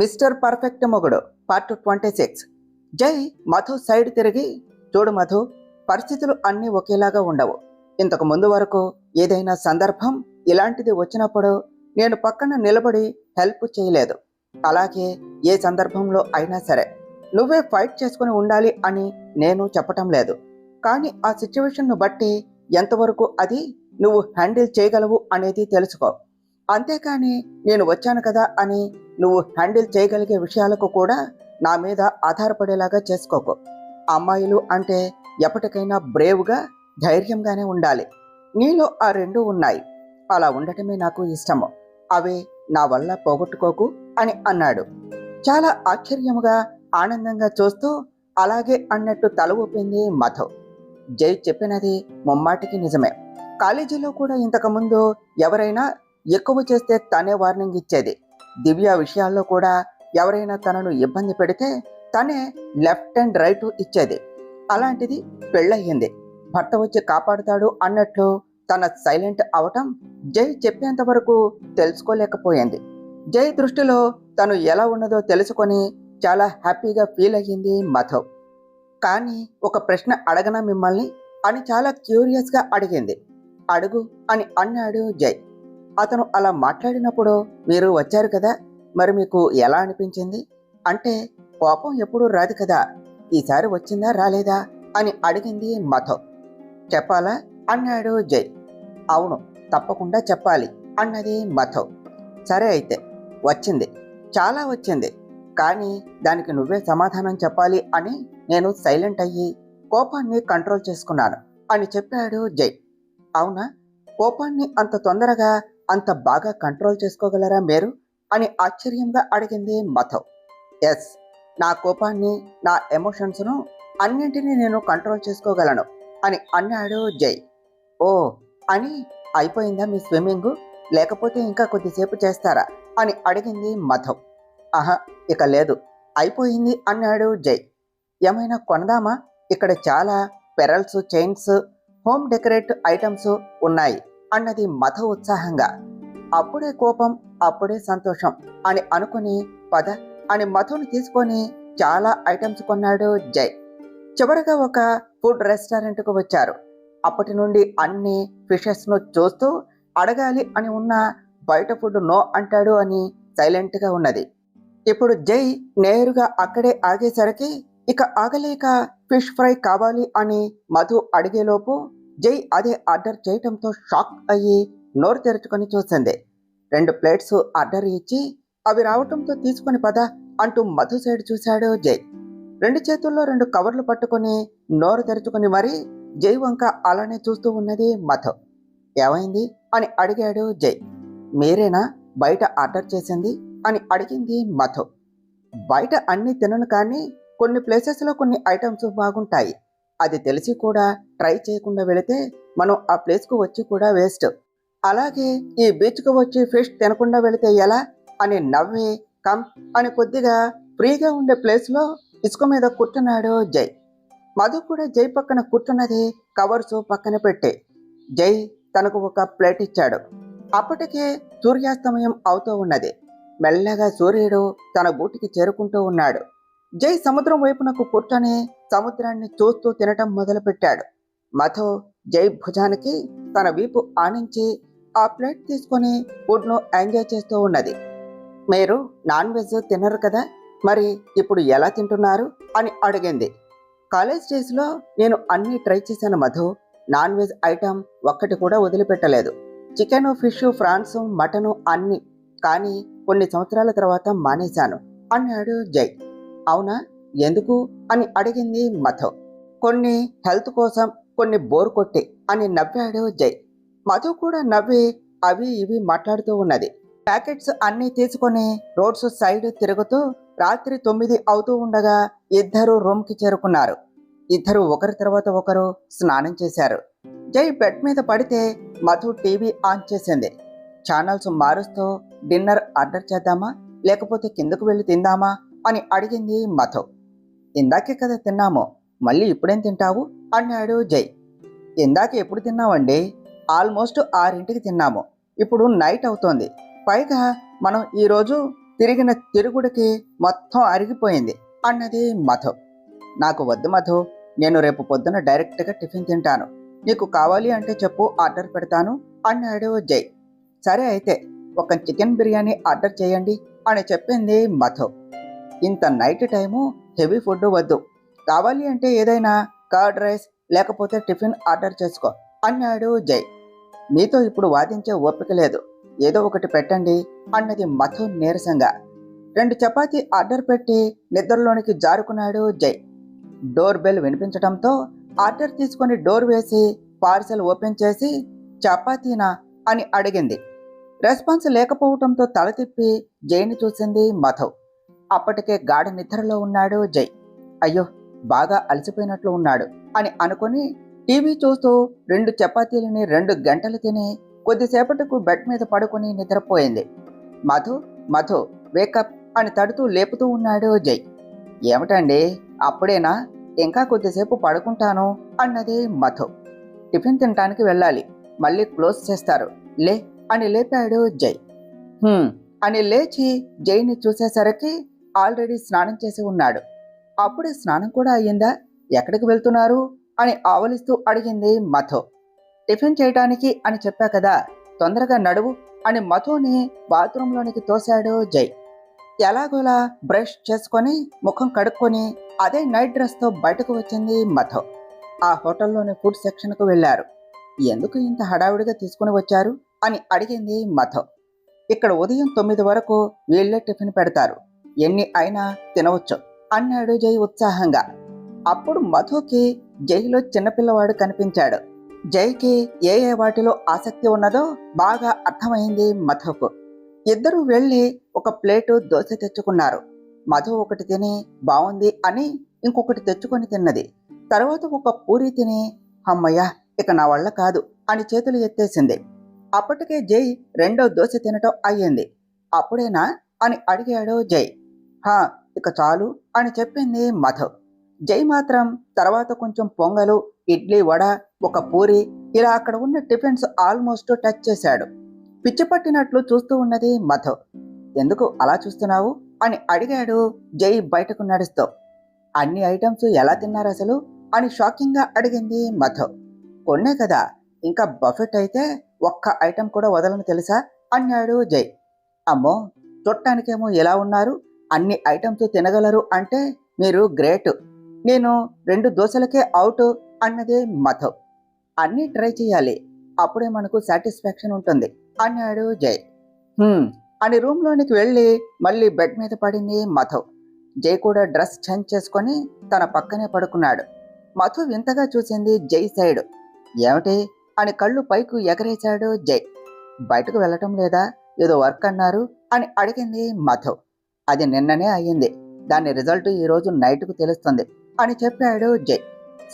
Mister perfect మొగుడు part 26. జై Madhu side తిరిగి, చూడు మధు, పరిస్థితులు అన్నీ ఒకేలాగా ఉండవు. ఇంతకు ముందు వరకు ఏదైనా సందర్భం ఇలాంటిది వచ్చినప్పుడు నేను పక్కన నిలబడి హెల్ప్ చేయలేదు. అలాగే ఏ సందర్భంలో అయినా సరే నువ్వే ఫైట్ చేసుకుని ఉండాలి అని నేను చెప్పటం లేదు. కానీ ఆ సిచ్యువేషన్ను బట్టి ఎంతవరకు అది నువ్వు హ్యాండిల్ చేయగలవు అనేది తెలుసుకో. అంతేకాని నేను వచ్చాను కదా అని నువ్వు హ్యాండిల్ చేయగలిగే విషయాలకు కూడా నా మీద ఆధారపడేలాగా చేసుకోకు. అమ్మాయిలు అంటే ఎప్పటికైనా బ్రేవ్గా, ధైర్యంగానే ఉండాలి. నీలో ఆ రెండు ఉన్నాయి. అలా ఉండటమే నాకు ఇష్టము. అవే నా వల్ల పోగొట్టుకోకు అని అన్నాడు. చాలా ఆశ్చర్యముగా, ఆనందంగా చూస్తూ అలాగే అన్నట్టు తల ఊపింది మధు. జై చెప్పినది ముమ్మాటికి నిజమే. కాలేజీలో కూడా ఇంతకుముందు ఎవరైనా ఎక్కువ చేస్తే తనే వార్నింగ్ ఇచ్చేది. దివ్య విషయాల్లో కూడా ఎవరైనా తనను ఇబ్బంది పెడితే తనే లెఫ్ట్ అండ్ రైట్ ఇచ్చేది. అలాంటిది పెళ్ళయ్యింది, భర్త వచ్చి కాపాడుతాడు అన్నట్లు తన సైలెంట్ అవటం జై చెప్పేంత వరకు తెలుసుకోలేకపోయింది. జై దృష్టిలో తను ఎలా ఉన్నదో తెలుసుకొని చాలా హ్యాపీగా ఫీల్ అయ్యింది మధు. కానీ ఒక ప్రశ్న అడగనా మిమ్మల్ని అని చాలా క్యూరియస్గా అడిగింది. అడుగు అని అన్నాడు జై. అతను అలా మాట్లాడినప్పుడు మీరు వచ్చారు కదా, మరి మీకు ఎలా అనిపించింది? అంటే కోపం ఎప్పుడూ రాదు కదా, ఈసారి వచ్చిందా రాలేదా అని అడిగింది మధు. చెప్పాలా అన్నాడు జై. అవును, తప్పకుండా చెప్పాలి అన్నది మధు. సరే అయితే, వచ్చింది, చాలా వచ్చింది. కానీ దానికి నువ్వే సమాధానం చెప్పాలి అని నేను సైలెంట్ అయ్యి కోపాన్ని కంట్రోల్ చేసుకున్నాను అని చెప్పాడు జై. అవునా, కోపాన్ని అంత తొందరగా, అంత బాగా కంట్రోల్ చేసుకోగలరా మీరు అని ఆశ్చర్యంగా అడిగింది మధు. ఎస్, నా కోపాన్ని, నా ఎమోషన్స్ను అన్నింటినీ నేను కంట్రోల్ చేసుకోగలను అని అన్నాడు జై. ఓ అని, అయిపోయిందా మీ స్విమ్మింగ్, లేకపోతే ఇంకా కొద్దిసేపు చేస్తారా అని అడిగింది మధు. ఆహా, ఇక లేదు, అయిపోయింది అన్నాడు జై. ఏమైనా కొనదామా? ఇక్కడ చాలా pearls, chains, home decorate items ఉన్నాయి అన్నది మధు ఉత్సాహంగా. అప్పుడే కోపం, అప్పుడే సంతోషం అని అనుకుని పద అని మధుని తీసుకొని చాలా ఐటమ్స్ కొన్నాడు జై. చివరిగా ఒక ఫుడ్ రెస్టారెంట్కు వచ్చారు. అప్పటి నుండి అన్ని ఫిషెస్ను చూస్తూ అడగాలి అని ఉన్న బయట ఫుడ్ నో అంటాడు అని సైలెంట్గా ఉన్నది. ఇప్పుడు జై నేరుగా అక్కడే ఆగేసరికి ఇక ఆగలేక ఫిష్ ఫ్రై కావాలి అని మధు అడిగేలోపు జై అదే ఆర్డర్ చేయటంతో షాక్ అయ్యి నోరు తెరుచుకొని చూసింది. 2 ప్లేట్స్ ఆర్డర్ ఇచ్చి అవి రావటంతో తీసుకొని పద అంటూ మధు సైడ్ చూశాడు జై. 2 చేతుల్లో 2 కవర్లు పట్టుకొని నోరు తెరుచుకొని మరీ జై వంక అలానే చూస్తూ ఉన్నది మధు. ఏమైంది అని అడిగాడు జై. మీరేనా బయట ఆర్డర్ చేసింది అని అడిగింది మధు. బయట అన్ని తినను, కానీ కొన్ని ప్లేసెస్లో కొన్ని ఐటమ్స్ బాగుంటాయి. అది తెలిసి కూడా ట్రై చేయకుండా వెళితే మనం ఆ ప్లేస్కు వచ్చి కూడా వేస్ట్. అలాగే ఈ బీచ్కు వచ్చి ఫిష్ తినకుండా వెళితే ఎలా అని నవ్వి కమ్ అని కొద్దిగా ఫ్రీగా ఉండే ప్లేస్లో ఇసుక మీద కూర్చున్నాడు జై. మధు కూడా జై పక్కన కూర్చున్నది కవర్స్ పక్కన పెట్టి. జై తనకు ఒక ప్లేట్ ఇచ్చాడు. అప్పటికే సూర్యాస్తమయం అవుతూ ఉన్నది. మెల్లగా సూర్యుడు తన గూటికి చేరుకుంటూ ఉన్నాడు. జై సముద్రం వైపునకు కూర్చొని సముద్రాన్ని చూస్తూ తినటం మొదలుపెట్టాడు. మధు జై భుజానికి తన వీపు ఆనించి ఆ ప్లేట్ తీసుకొని ఫుడ్ను ఎంజాయ్ చేస్తూ ఉన్నది. మీరు నాన్ వెజ్ తినరు కదా, మరి ఇప్పుడు ఎలా తింటున్నారు అని అడిగింది. కాలేజ్ డేస్లో నేను అన్నీ ట్రై చేశాను మధు, నాన్ వెజ్ ఐటమ్ ఒక్కటి కూడా వదిలిపెట్టలేదు. చికెను, ఫిష్, ఫ్రాన్స్, మటను అన్నీ. కానీ కొన్ని సంవత్సరాల తర్వాత మానేశాను అన్నాడు జై. అవునా, ఎందుకు అని అడిగింది మధు. కొన్ని హెల్త్ కోసం, కొన్ని బోర్ కొట్టి అని నవ్వాడు జై. మధు కూడా నవ్వి అవి ఇవి మాట్లాడుతూ ఉన్నది. ప్యాకెట్స్ అన్నీ తీసుకొని రోడ్స్ సైడ్ తిరుగుతూ రాత్రి 9 అవుతూ ఉండగా ఇద్దరు రూమ్కి చేరుకున్నారు. ఇద్దరు ఒకరి తర్వాత ఒకరు స్నానం చేశారు. జై బెడ్ మీద పడితే మధు టీవీ ఆన్ చేసింది. ఛానల్స్ మారుస్తూ డిన్నర్ ఆర్డర్ చేద్దామా, లేకపోతే కిందకు వెళ్ళి తిందామా అని అడిగింది మధు. ఇందాకే కదా తిన్నాము, మళ్ళీ ఇప్పుడేం తింటావు అన్నాడు జై. ఇందాక ఎప్పుడు తిన్నావండి? ఆల్మోస్ట్ 6ంటికి తిన్నాము. ఇప్పుడు నైట్ అవుతోంది. పైగా మనం ఈరోజు తిరిగిన తిరుగుడికి మొత్తం అరిగిపోయింది అన్నది మధు. నాకు వద్దు మధు, నేను రేపు పొద్దున డైరెక్ట్గా టిఫిన్ తింటాను. నీకు కావాలి అంటే చెప్పు, ఆర్డర్ పెడతాను అన్నాడు జై. సరే అయితే ఒక చికెన్ బిర్యానీ ఆర్డర్ చేయండి అని చెప్పింది మధు. ఇంత నైట్ టైము హెవీ ఫుడ్ వద్దు, కావాలి అంటే ఏదైనా కర్డ్ రైస్ లేకపోతే టిఫిన్ ఆర్డర్ చేసుకో అన్నాడు జై. మీతో ఇప్పుడు వాదించే ఓపిక లేదు, ఏదో ఒకటి పెట్టండి అన్నది మధు నీరసంగా. 2 చపాతీ ఆర్డర్ పెట్టి నిద్రలోనికి జారుకున్నాడు జై. డోర్ బెల్ వినిపించడంతో ఆర్డర్ తీసుకొని డోర్ వేసి పార్సెల్ ఓపెన్ చేసి చపాతీనా అని అడిగింది. రెస్పాన్స్ లేకపోవడంతో తల తిప్పి జైని చూసింది మధు. అప్పటికే గాఢ నిద్రలో ఉన్నాడు జై. అయ్యో, బాగా అలసిపోయినట్లు ఉన్నాడు అని అనుకుని టీవీ చూస్తూ 2 చపాతీలని 2 గంటలు తిని కొద్దిసేపటికి బెడ్ మీద పడుకుని నిద్రపోయింది. మధు మధు వేకప్ అని తడుతూ లేపుతూ ఉన్నాడు జై. ఏమిటండి, అప్పుడేనా? ఇంకా కొద్దిసేపు పడుకుంటాను అన్నది మధు. టిఫిన్ తినటానికి వెళ్ళాలి, మళ్ళీ క్లోజ్ చేస్తారు, లే అని లేపాడు జై. అని లేచి జైని చూసేసరికి ఆల్రెడీ స్నానం చేసి ఉన్నాడు. అప్పుడే స్నానం కూడా అయ్యిందా? ఎక్కడికి వెళ్తున్నారు అని ఆవలిస్తూ అడిగింది మధు. టిఫిన్ చేయటానికి అని చెప్పా కదా, తొందరగా నడువు అని మధుని బాత్రూంలోనికి తోశాడు జై. ఎలాగోలా బ్రష్ చేసుకొని ముఖం కడుక్కొని అదే నైట్ డ్రెస్తో బయటకు వచ్చింది మధు. ఆ హోటల్లోని ఫుడ్ సెక్షన్కు వెళ్ళారు. ఎందుకు ఇంత హడావిడిగా తీసుకుని వచ్చారు అని అడిగింది మధు. ఇక్కడ ఉదయం 9 వరకు వీళ్లే టిఫిన్ పెడతారు, ఎన్ని అయినా తినవచ్చు అన్నాడు జై ఉత్సాహంగా. అప్పుడు మధుకి జైలో చిన్నపిల్లవాడు కనిపించాడు. జైకి ఏ ఏ వాటిలో ఆసక్తి ఉన్నదో బాగా అర్థమైంది మధుకు. ఇద్దరూ వెళ్ళి ఒక ప్లేటు దోశ తెచ్చుకున్నారు. మధు ఒకటి తిని బాగుంది అని ఇంకొకటి తెచ్చుకొని తిన్నది. తర్వాత ఒక పూరి తిని అమ్మయ్య ఇక నా వల్ల కాదు అని చేతులు ఎత్తేసింది. అప్పటికే జై 2వ దోశ తినటం అయ్యింది. అప్పుడేనా అని అడిగాడు జై. హా, ఇక చాలు అని చెప్పింది మధు. జై మాత్రం తర్వాత కొంచెం పొంగలు, ఇడ్లీ, వడ, ఒక పూరి ఇలా అక్కడ ఉన్న టిఫిన్స్ ఆల్మోస్ట్ టచ్ చేశాడు. పిచ్చి పట్టినట్లు చూస్తూ ఉన్నది మధు. ఎందుకు అలా చూస్తున్నావు అని అడిగాడు జై బయటకు నడుస్తూ. అన్ని ఐటమ్స్ ఎలా తిన్నారు అసలు అని షాకింగ్గా అడిగింది మధు. కొన్నే కదా, ఇంకా బఫెట్ అయితే ఒక్క ఐటెం కూడా వదలను తెలుసా అన్నాడు జై. అమ్మో, చూడటానికేమో ఎలా ఉన్నారు, అన్ని ఐటమ్స్ తినగలరు అంటే మీరు గ్రేట్, నేను 2 దోశలకే అవుట్ అన్నదే మధు. అన్నీ ట్రై చేయాలి, అప్పుడే మనకు సాటిస్ఫాక్షన్ ఉంటుంది అన్నాడు జై. అని రూమ్లోనికి వెళ్ళి మళ్ళీ బెడ్ మీద పడింది మధు. జై కూడా డ్రెస్ చేంజ్ చేసుకొని తన పక్కనే పడుకున్నాడు. మధు వింతగా చూసింది జై సైడ్. ఏమిటి అని కళ్ళు పైకి ఎగరేశాడు జై. బయటకు వెళ్ళటం లేదా, ఏదో వర్క్ అన్నారు అని అడిగింది మధు. అది నిన్ననే అయ్యింది, దాని రిజల్ట్ ఈరోజు నైట్కు తెలుస్తుంది అని చెప్పాడు జై.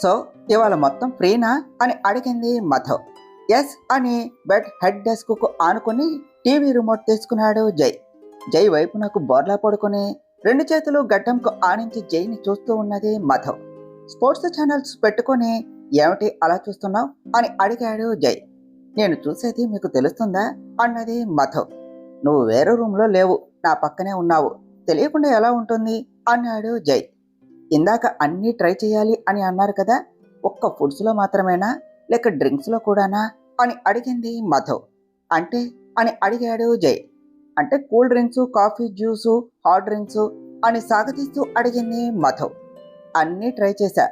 సో ఇవాళ మొత్తం ఫ్రీనా అని అడిగింది మధు. ఎస్ అని బెడ్ హెడ్ డెస్క్ కు ఆనుకుని టీవీ రిమోట్ తీసుకున్నాడు జై. జై వైపునకు బోర్లా పడుకుని 2 చేతులు గడ్డంకు ఆనించి జైని చూస్తూ ఉన్నది మధు. స్పోర్ట్స్ ఛానల్స్ పెట్టుకొని ఏమిటి అలా చూస్తున్నావు అని అడిగాడు జై. నేను చూసేది మీకు తెలుస్తుందా అన్నది మధు. నువ్వు వేరే రూమ్లో లేవు, నా పక్కనే ఉన్నావు, తెలియకుండా ఎలా ఉంటుంది అన్నాడు జై. ఇందాక అన్నీ ట్రై చేయాలి అని అన్నారు కదా, ఒక్క ఫుడ్స్లో మాత్రమేనా లేక డ్రింక్స్లో కూడానా అని అడిగింది మధు. అంటే అని అడిగాడు జై. అంటే cool drinks, coffee, juice, hot drinks అని సాగతీస్తూ అడిగింది మధు. అన్నీ ట్రై చేశా,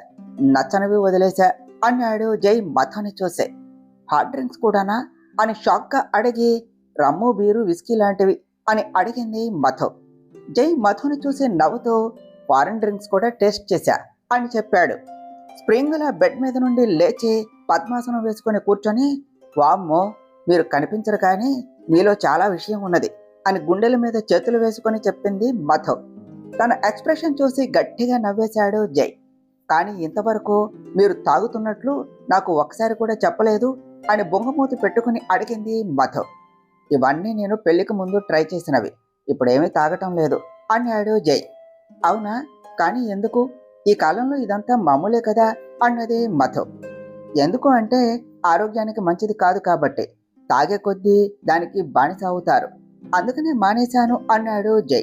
నచ్చనివి వదిలేశా అన్నాడు జై మధుని చూసే. హాట్ డ్రింక్స్ కూడానా అని షాక్గా అడిగి రమ్ము, బీరు, విస్కీ లాంటివి అని అడిగింది మధు. జై మధుని చూసి నవ్వుతూ ఫారెన్ డ్రింక్స్ కూడా టేస్ట్ చేశా అని చెప్పాడు. స్ప్రింగ్లా బెడ్ మీద నుండి లేచి పద్మాసనం వేసుకొని కూర్చొని, వామ్మో మీరు కనిపించరు కానీ మీలో చాలా విషయం ఉన్నది అని గుండెల మీద చేతులు వేసుకొని చెప్పింది మధు. తన ఎక్స్ప్రెషన్ చూసి గట్టిగా నవ్వేశాడు జై. కానీ ఇంతవరకు మీరు తాగుతున్నట్లు నాకు ఒకసారి కూడా చెప్పలేదు అని బొంగమూతి పెట్టుకుని అడిగింది మధు. ఇవన్నీ నేను పెళ్లికి ముందు ట్రై చేసినవి, ఇప్పుడేమీ తాగటం లేదు అన్నాడు జై. అవునా, కానీ ఎందుకు? ఈ కాలంలో ఇదంతా మామూలే కదా అన్నది మధు. ఎందుకు అంటే ఆరోగ్యానికి మంచిది కాదు కాబట్టి, తాగే కొద్దీ దానికి బానిస అవుతారు. అందుకనే మానేశాను అన్నాడు జై.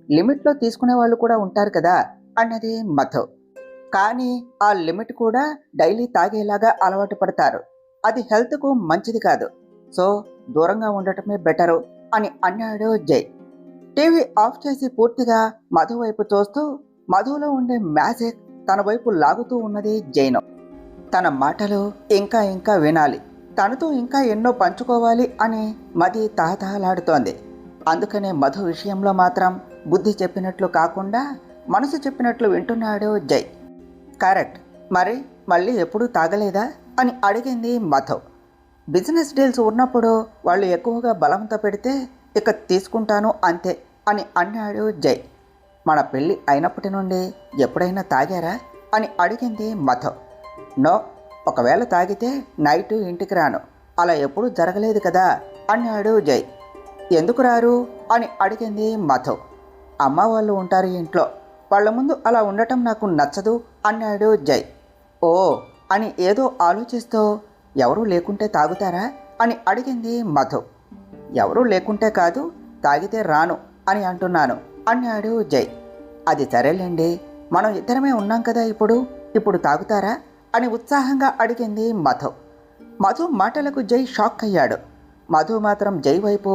లిమిట్లో తీసుకునే వాళ్ళు కూడా ఉంటారు కదా అన్నది మధు. కానీ ఆ లిమిట్ కూడా డైలీ తాగేలాగా అలవాటు పడతారు. అది హెల్త్కు మంచిది కాదు. సో దూరంగా ఉండటమే బెటరు అని అన్నాడు జై. టీవీ ఆఫ్ చేసి పూర్తిగా మధు వైపు చూస్తూ మధులో ఉండే మ్యాజిక్ తన వైపు లాగుతూ ఉన్నది జైను. తన మాటలు ఇంకా ఇంకా వినాలి, తనతో ఇంకా ఎన్నో పంచుకోవాలి అని మది తహతహలాడుతోంది. అందుకనే మధు విషయంలో మాత్రం బుద్ధి చెప్పినట్లు కాకుండా మనసు చెప్పినట్లు వింటున్నాడు జై. కరెక్ట్, మరి మళ్ళీ ఎప్పుడూ తాగలేదా అని అడిగింది మధు. బిజినెస్ డీల్స్ ఉన్నప్పుడు వాళ్ళు ఎక్కువగా బలవంత పెడితే ఇక తీసుకుంటాను అంతే అని అన్నాడు జై. మన పెళ్ళి అయినప్పటి నుండి ఎప్పుడైనా తాగారా అని అడిగింది మధు. నో, ఒకవేళ తాగితే నైటు ఇంటికి రాను, అలా ఎప్పుడూ జరగలేదు కదా అన్నాడు జై. ఎందుకు రారు అని అడిగింది మధు. అమ్మ వాళ్ళు ఉంటారు ఇంట్లో, వాళ్ళ ముందు అలా ఉండటం నాకు నచ్చదు అన్నాడు జై. ఓ అని ఏదో ఆలోచిస్తూ ఎవరూ లేకుంటే తాగుతారా అని అడిగింది మధు. ఎవరూ లేకుంటే కాదు, తాగితే రాను అని అంటున్నాను అన్నాడు జై. అది సరేలేండి, మనం ఇద్దరమే ఉన్నాం కదా ఇప్పుడు తాగుతారా అని ఉత్సాహంగా అడిగింది మధు. మధు మాటలకు జై షాక్ అయ్యాడు. మధు మాత్రం జై వైపు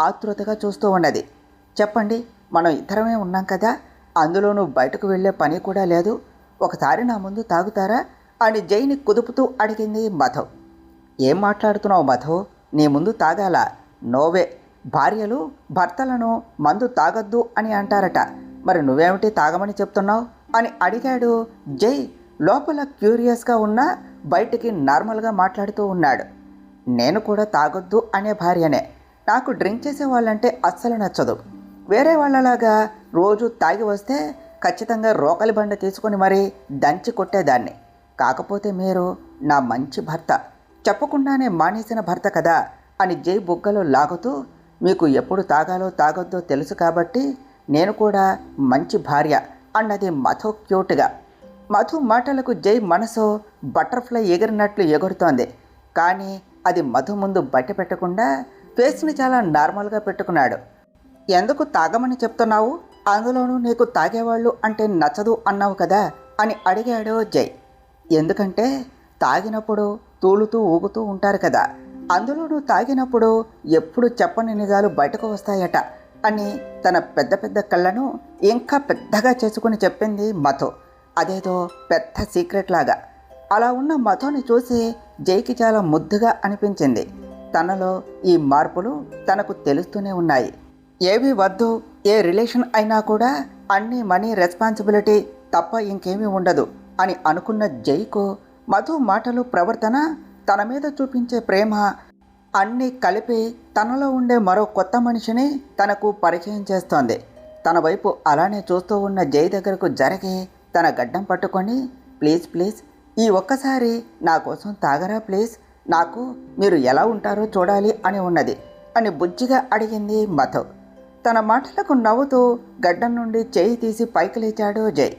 ఆతృతగా చూస్తూ ఉన్నది. చెప్పండి, మనం ఇద్దరమే ఉన్నాం కదా, అందులోనూ బయటకు వెళ్ళే పని కూడా లేదు, ఒకసారి నా ముందు తాగుతారా అని జైని కుదుపుతూ అడిగింది మధు. ఏం మాట్లాడుతున్నావు మధు, నీ ముందు తాగాలా? నోవే, భార్యలు భర్తలను మందు తాగొద్దు అని అంటారట, మరి నువ్వేమిటి తాగమని చెప్తున్నావు అని అడిగాడు జై. లోపల క్యూరియస్గా ఉన్నా బయటికి నార్మల్గా మాట్లాడుతూ ఉన్నాడు. నేను కూడా తాగొద్దు అనే భార్యనే. నాకు డ్రింక్ చేసే వాళ్ళంటే అస్సలు నచ్చదు. వేరే వాళ్ళలాగా రోజు తాగి వస్తే ఖచ్చితంగా రోకలి బండ తీసుకొని మరీ దంచి కొట్టేదాన్ని. కాకపోతే మీరు నా మంచి భర్త, చెప్పకుండానే మానేసిన భర్త కదా అని జై బుగ్గలో లాగుతూ, మీకు ఎప్పుడు తాగాలో తాగొద్దో తెలుసు కాబట్టి నేను కూడా మంచి భార్య అన్నది మధు క్యూట్గా. మధు మాటలకు జై మనసు బటర్ఫ్లై ఎగిరినట్లు ఎగురుతోంది. కానీ అది మధు ముందు బయట పెట్టకుండా ఫేస్ని చాలా నార్మల్గా పెట్టుకున్నాడు. ఎందుకు తాగమని చెప్తున్నావు, అందులోనూ నీకు తాగేవాళ్ళు అంటే నచ్చదు అన్నావు కదా అని అడిగాడు జై. ఎందుకంటే తాగినప్పుడు తూలుతూ ఊగుతూ ఉంటారు కదా, అందులోనూ తాగినప్పుడు ఎప్పుడు చెప్పని నిజాలు బయటకు వస్తాయట అని తన పెద్ద పెద్ద కళ్ళను ఇంకా పెద్దగా చేసుకుని చెప్పింది మధు. అదేదో పెద్ద సీక్రెట్ లాగా. అలా ఉన్న మధుని చూసి జైకి చాలా ముద్దుగా అనిపించింది. తనలో ఈ మార్పులు తనకు తెలుస్తూనే ఉన్నాయి. ఏవి వద్దు, ఏ రిలేషన్ అయినా కూడా అన్నీ మనీ రెస్పాన్సిబిలిటీ తప్ప ఇంకేమీ ఉండదు అని అనుకున్న జైకు మధు మాటలు, ప్రవర్తన, తన మీద చూపించే ప్రేమ అన్నీ కలిపి తనలో ఉండే మరో కొత్త మనిషిని తనకు పరిచయం చేస్తోంది. తన వైపు అలానే చూస్తూ ఉన్న జై దగ్గరకు జరిగి తన గడ్డం పట్టుకొని, ప్లీజ్ ప్లీజ్ ఈ ఒక్కసారి నా కోసం తాగరా ప్లీజ్, నాకు మీరు ఎలా ఉంటారో చూడాలి అని ఉన్నది అని బుజ్జిగా అడిగింది మధు. తన మాటలకు నవ్వుతూ గడ్డం నుండి చేయి తీసి పైకి లేచాడు జై.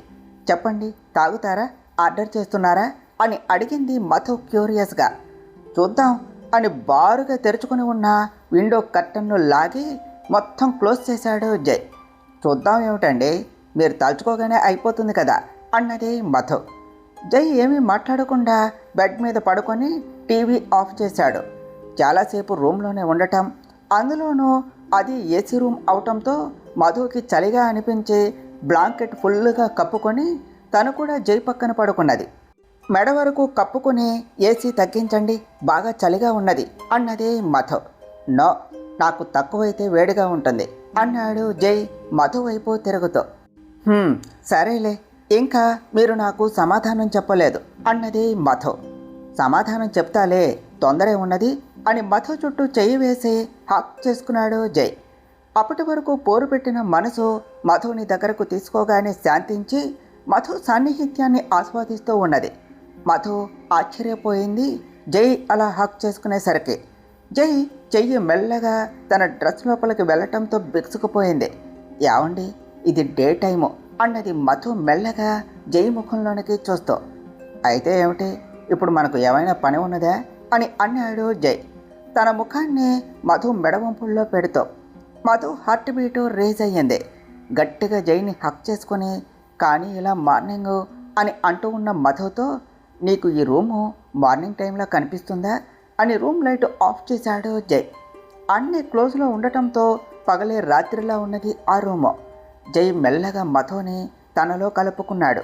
చెప్పండి, తాగుతారా, ఆర్డర్ చేస్తున్నారా అని అడిగింది మధు క్యూరియస్గా. చూద్దాం అని బారుగా తెరుచుకుని ఉన్న విండో కర్టన్ను లాగి మొత్తం క్లోజ్ చేశాడు జై. చూద్దాం ఏమిటండి, మీరు తలుచుకోగానే అయిపోతుంది కదా అన్నది మధు. జై ఏమీ మాట్లాడకుండా బెడ్ మీద పడుకొని టీవీ ఆఫ్ చేశాడు. చాలాసేపు రూమ్లోనే ఉండటం, అందులోనూ అది ఏసీ రూమ్ అవటంతో మధుకి చలిగా అనిపించి బ్లాంకెట్ ఫుల్గా కప్పుకొని తను కూడా జై పక్కన పడుకున్నది. మెడ వరకు కప్పుకొని ఏసీ తగ్గించండి, బాగా చలిగా ఉన్నది అన్నది మధు. నో, నాకు తక్కువైతే వేడిగా ఉంటుంది అన్నాడు జై మధు వైపు తిరుగుతూ. సరేలే, ఇంకా మీరు నాకు సమాధానం చెప్పలేదు అన్నది మధు. సమాధానం చెప్తాలే, తొందరే ఉన్నది అని మధు చుట్టూ చెయ్యి వేసి హక్ చేసుకున్నాడు జై. అప్పటి వరకు పోరు పెట్టిన మనసు మధుని దగ్గరకు తీసుకోగానే శాంతించి మధు సాన్నిహిత్యాన్ని ఆస్వాదిస్తూ ఉన్నది. మధు ఆశ్చర్యపోయింది జై అలా హక్ చేసుకునేసరికి. జై చెయ్యి మెల్లగా తన డ్రెస్ లోపలికి వెళ్ళటంతో బిగుసుకుపోయింది. ఏవండి, ఇది డే టైము అన్నది మధు మెల్లగా జై ముఖంలోనికి చూస్తూ. అయితే ఏమిటి, ఇప్పుడు మనకు ఏమైనా పని ఉన్నదా అని అన్నాడు జై తన ముఖాన్ని మధు మెడవంపుల్లో పెడుతూ. మధు హార్ట్ బీటు రేజ్ అయ్యింది. గట్టిగా జైని హక్ చేసుకుని, కానీ ఇలా మార్నింగ్ అని అంటూ ఉన్న మధుతో, నీకు ఈ రూము మార్నింగ్ టైంలో కనిపిస్తుందా అని రూమ్ లైట్ ఆఫ్ చేశాడు జై. అన్నీ క్లోజ్లో ఉండటంతో పగలే రాత్రిలా ఉన్నది ఆ రూము. జై మెల్లగా మధుని తనలో కలుపుకున్నాడు.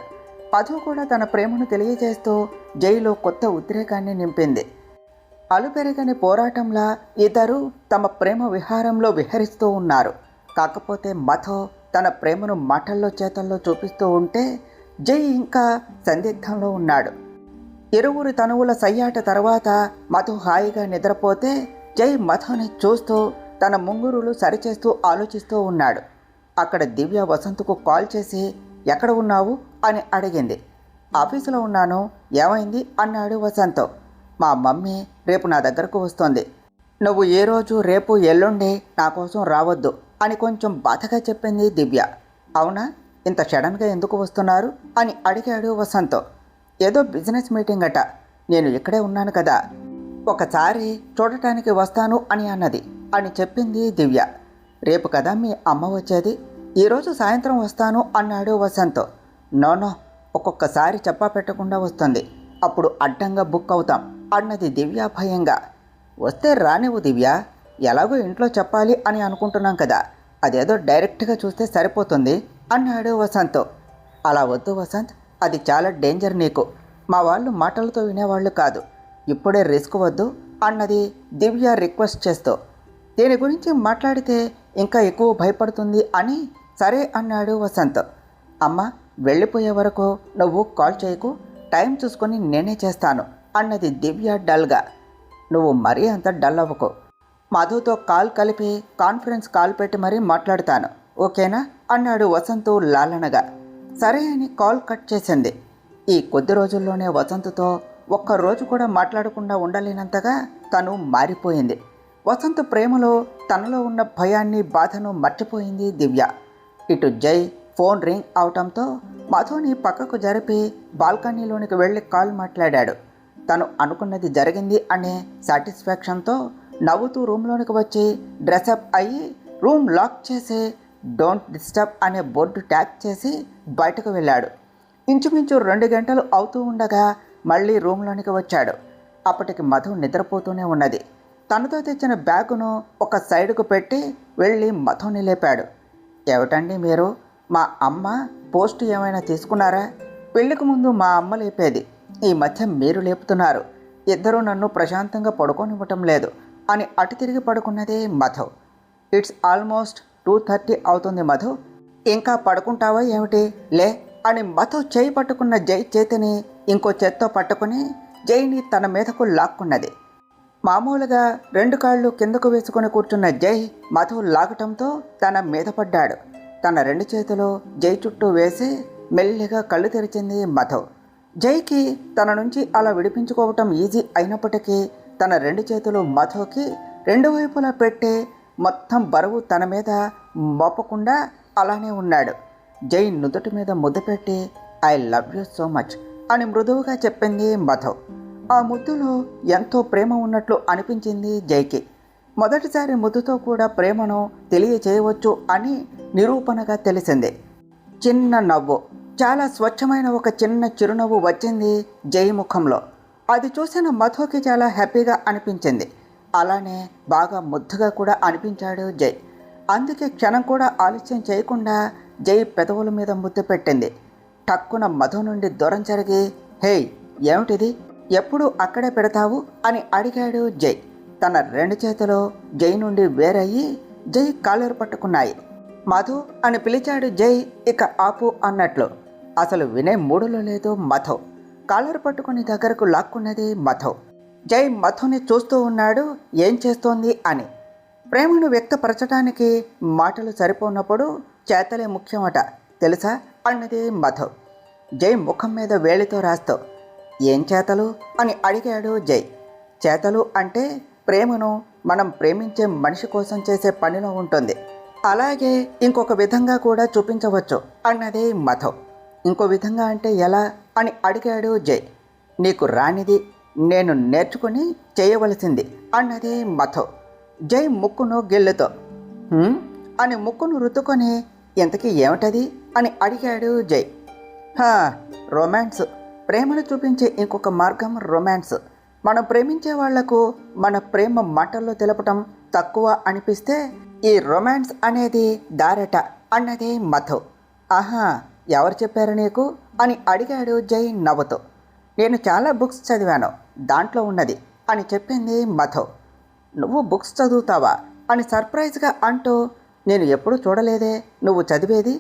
మధు కూడా తన ప్రేమను తెలియజేస్తూ జైలో కొత్త ఉద్రేకాన్ని నింపింది. అలుపెరగని పోరాటంలా ఇద్దరు తమ ప్రేమ విహారంలో విహరిస్తూ ఉన్నారు. కాకపోతే మధు తన ప్రేమను మాటల్లో చేతల్లో చూపిస్తూ ఉంటే జై ఇంకా సందిగ్ధంలో ఉన్నాడు. ఇరువురి తనువుల సయ్యాట తర్వాత మధు హాయిగా నిద్రపోతే జై మధుని చూస్తూ తన ముంగురులు సరిచేస్తూ ఆలోచిస్తూ ఉన్నాడు. అక్కడ దివ్య వసంత్కు కాల్ చేసి, ఎక్కడ ఉన్నావు అని అడిగింది. ఆఫీసులో ఉన్నాను, ఏమైంది అన్నాడు వసంత్. మా మమ్మీ రేపు నా దగ్గరకు వస్తోంది, నువ్వు ఏ రోజు రేపు ఎల్లుండి నా కోసం రావద్దు అని కొంచెం బాధగా చెప్పింది దివ్య. అవునా, ఇంత సడన్గా ఎందుకు వస్తున్నారు అని అడిగాడు వసంత్. ఏదో బిజినెస్ మీటింగ్ అట, నేను ఇక్కడే ఉన్నాను కదా, ఒకసారి చూడటానికి వస్తాను అని అన్నది అని చెప్పింది దివ్య. రేపు కదా మీ అమ్మ వచ్చేది, ఈరోజు సాయంత్రం వస్తాను అన్నాడు వసంత్. నోనో, ఒక్కొక్కసారి చెప్పా పెట్టకుండా వస్తుంది, అప్పుడు అడ్డంగా బుక్ అవుతాం అన్నది దివ్య భయంగా. వస్తే రానివ్వు దివ్య, ఎలాగో ఇంట్లో చెప్పాలి అని అనుకుంటున్నాం కదా, అదేదో డైరెక్ట్గా చూస్తే సరిపోతుంది అన్నాడు వసంత్. అలా వద్దు వసంత్, అది చాలా డేంజర్ నీకు, మా వాళ్ళు మాటలతో వినేవాళ్ళు కాదు, ఇప్పుడే రిస్క్ వద్దు అన్నది దివ్య రిక్వెస్ట్ చేస్తూ. దీని గురించి మాట్లాడితే ఇంకా ఎక్కువ భయపడుతుంది అని సరే అన్నాడు వసంత్. అమ్మ వెళ్ళిపోయే వరకు నువ్వు కాల్ చేయకు, టైం చూసుకొని నేనే చేస్తాను అన్నది దివ్య డల్గా. నువ్వు మరీ అంత డల్ అవ్వకు, మధుతో కాల్ కలిపి కాన్ఫరెన్స్ కాల్ పెట్టి మరీ మాట్లాడతాను, ఓకేనా అన్నాడు వసంత్ లాలనగా. సరే అని కాల్ కట్ చేసింది. ఈ కొద్ది రోజుల్లోనే వసంత్తో ఒక్కరోజు కూడా మాట్లాడకుండా ఉండలేనంతగా తను మారిపోయింది. వసంత్ ప్రేమలో తనలో ఉన్న భయాన్ని బాధను మర్చిపోయింది దివ్య. ఇటు జై ఫోన్ రింగ్ అవటంతో మధుని పక్కకు జరిపి బాల్కనీలోనికి వెళ్ళి కాల్ మాట్లాడాడు. తను అనుకున్నది జరిగింది అనే సాటిస్ఫాక్షన్తో నవ్వుతూ రూమ్లోనికి వచ్చి డ్రెస్అప్ అయ్యి రూమ్ లాక్ చేసి డోంట్ డిస్టర్బ్ అనే బోర్డు ట్యాగ్ చేసి బయటకు వెళ్ళాడు. ఇంచుమించు 2 గంటలు అవుతూ ఉండగా మళ్ళీ రూమ్లోనికి వచ్చాడు. అప్పటికి మధు నిద్రపోతూనే ఉన్నది. తనతో తెచ్చిన బ్యాగును ఒక సైడుకు పెట్టి వెళ్ళి మధుని లేపాడు. ఏమిటండి మీరు, మా అమ్మ పోస్ట్ ఏమైనా తీసుకున్నారా? పెళ్లికి ముందు మా అమ్మ లేపేది, ఈ మధ్య మీరు లేపుతున్నారు, ఇద్దరూ నన్ను ప్రశాంతంగా పడుకోనివ్వటం లేదు అని అటు తిరిగి పడుకున్నదే మధు. ఇట్స్ ఆల్మోస్ట్ 2:30 అవుతుంది మధు, ఇంకా పడుకుంటావా ఏమిటి, లే అని మధు చేయి పట్టుకున్న జై చేతిని ఇంకో చేత్తో పట్టుకుని జైని తన మీదకు లాక్కున్నది. మామూలుగా 2 కాళ్ళు కిందకు వేసుకొని కూర్చున్న జై మధు లాగటంతో తన మీద పడ్డాడు. తన 2 చేతులు జై చుట్టూ వేసి మెల్లిగా కళ్ళు తెరిచింది మధు. జైకి తన నుంచి అలా విడిపించుకోవటం ఈజీ అయినప్పటికీ తన 2 చేతులు మధుకి 2 వైపులా పెట్టి మొత్తం బరువు తన మీద మోపకుండా అలానే ఉన్నాడు. జై నుదుటి మీద ముద్దు పెట్టి I love you so much అని మృదువుగా చెప్పింది మధు. ఆ ముద్దులో ఎంతో ప్రేమ ఉన్నట్లు అనిపించింది జైకి. మొదటిసారి ముద్దుతో కూడా ప్రేమను తెలియచేయవచ్చు అని నిరూపణగా తెలిసింది. చిన్న నవ్వు, చాలా స్వచ్ఛమైన ఒక చిన్న చిరునవ్వు వచ్చింది జై ముఖంలో. అది చూసిన మధుకి చాలా హ్యాపీగా అనిపించింది. అలానే బాగా ముద్దుగా కూడా అనిపించాడు జై. అందుకే క్షణం కూడా ఆలస్యం చేయకుండా జై పెదవుల మీద ముద్దు పెట్టింది. టక్కున మధు నుండి దూరం జరిగి, హే ఏమిటిది, ఎప్పుడు అక్కడే పెడతావు అని అడిగాడు జై. తన 2 చేతులు జై నుండి వేరయ్యి జై కాలర్ పట్టుకున్నాయి. మధు అని పిలిచాడు జై, ఇక ఆపు అన్నట్లు. అసలు వినే మూడులో లేదు మధు. కాలర్ పట్టుకుని దగ్గరకు లాక్కున్నది మధు. జై మధుని చూస్తూ ఉన్నాడు ఏం చేస్తోంది అని. ప్రేమను వ్యక్తపరచడానికి మాటలు సరిపోనప్పుడు చేతలే ముఖ్యమట తెలుసా అన్నది మధు. జై ముఖం మీద వేలితో రాస్తూ, ఏం చేతలు అని అడిగాడు జై. చేతలు అంటే ప్రేమను మనం ప్రేమించే మనిషి కోసం చేసే పనిలో ఉంటుంది, అలాగే ఇంకొక విధంగా కూడా చూపించవచ్చు అన్నది మధు. ఇంకో విధంగా అంటే ఎలా అని అడిగాడు జై. నీకు రానిది నేను నేర్చుకుని చేయవలసింది అన్నది మధు. జై ముక్కును గిల్లుతో అని ముక్కును రుద్దుకొని ఇంతకీ ఏమిటది అని అడిగాడు జై. హా, రొమాన్స్. ప్రేమను చూపించే ఇంకొక మార్గం రొమాన్స్. మనం ప్రేమించే వాళ్లకు మన ప్రేమ మాటల్లో తెలపటం తక్కువ అనిపిస్తే ఈ రొమాన్స్ అనేది దారట అన్నదే మధు. ఆహా, ఎవరు చెప్పారు నీకు అని అడిగాడు జై నవ్వుతూ. నేను చాలా బుక్స్ చదివాను, దాంట్లో ఉన్నది అని చెప్పింది మధు. నువ్వు బుక్స్ చదువుతావా అని సర్ప్రైజ్గా అంటూ, నేను ఎప్పుడూ చూడలేదే నువ్వు చదివేది,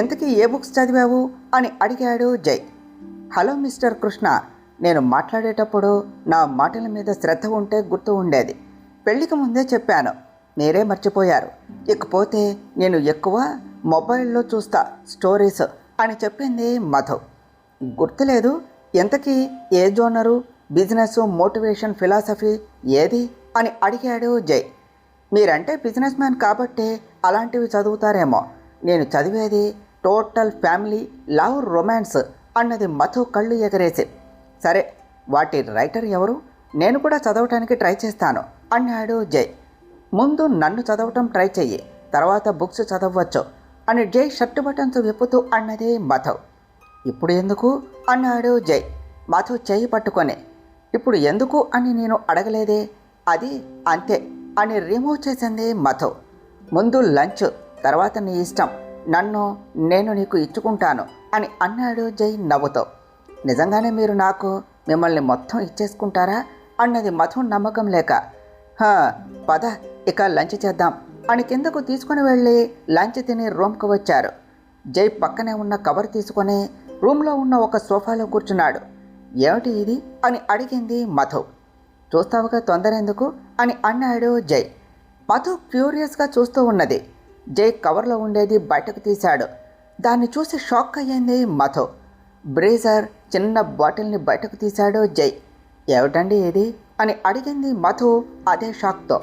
ఎంతకీ ఏ బుక్స్ చదివావు అని అడిగాడు జై. హలో మిస్టర్ కృష్ణ, నేను మాట్లాడేటప్పుడు నా మాటల మీద శ్రద్ధ ఉంటే గుర్తు ఉండేది. పెళ్లికి ముందే చెప్పాను, మీరే మర్చిపోయారు. ఇకపోతే నేను ఎక్కువ మొబైల్లో చూస్తా స్టోరీస్ అని చెప్పింది మధు. గుర్తులేదు, ఎంతకీ ఏ జోనరు, బిజినెస్, మోటివేషన్, ఫిలాసఫీ ఏది అని అడిగాడు జై. మీరంటే బిజినెస్ మ్యాన్ కాబట్టి అలాంటివి చదువుతారేమో. నేను చదివేది టోటల్ ఫ్యామిలీ లవ్ రొమాన్స్ అన్నది మధు కళ్ళు ఎగరేసి. సరే, వాటి రైటర్ ఎవరు, నేను కూడా చదవటానికి ట్రై చేస్తాను అన్నాడు జై. ముందు నన్ను చదవటం ట్రై చెయ్యి, తర్వాత బుక్స్ చదవచ్చు అని జై షర్టు బటన్స్ విప్పుతూ అన్నది మధు. ఇప్పుడు ఎందుకు అన్నాడు జై మధు చెయ్యి పట్టుకొని. ఇప్పుడు ఎందుకు అని నేను అడగలేదే, అది అంతే అని రిమూవ్ చేసింది మధు. ముందు లంచ్, తర్వాత నీ ఇష్టం, నేను నీకు ఇచ్చుకుంటాను అని అన్నాడు జై నవ్వుతో. నిజంగానే మీరు నాకు మిమ్మల్ని మొత్తం ఇచ్చేసుకుంటారా అన్నది మధు నమ్మకం లేక. పద ఇక లంచ్ చేద్దాం అని కిందకు తీసుకుని వెళ్ళి లంచ్ తిని రూమ్కి వచ్చారు. జై పక్కనే ఉన్న కవర్ తీసుకొని రూమ్లో ఉన్న ఒక సోఫాలో కూర్చున్నాడు. ఏమిటి ఇది అని అడిగింది మధు. చూస్తావుగా, తొందర ఎందుకు అని అన్నాడు జై. మధు క్యూరియస్గా చూస్తూ ఉన్నది. జై కవర్లో ఉండేది బయటకు తీశాడు. దాన్ని చూసి షాక్ అయ్యింది మధు. బ్రేజర్ చిన్న బాటిల్ని బయటకు తీశాడు జై. ఏమిటండి ఇది అని అడిగింది మధు అదే షాక్తో.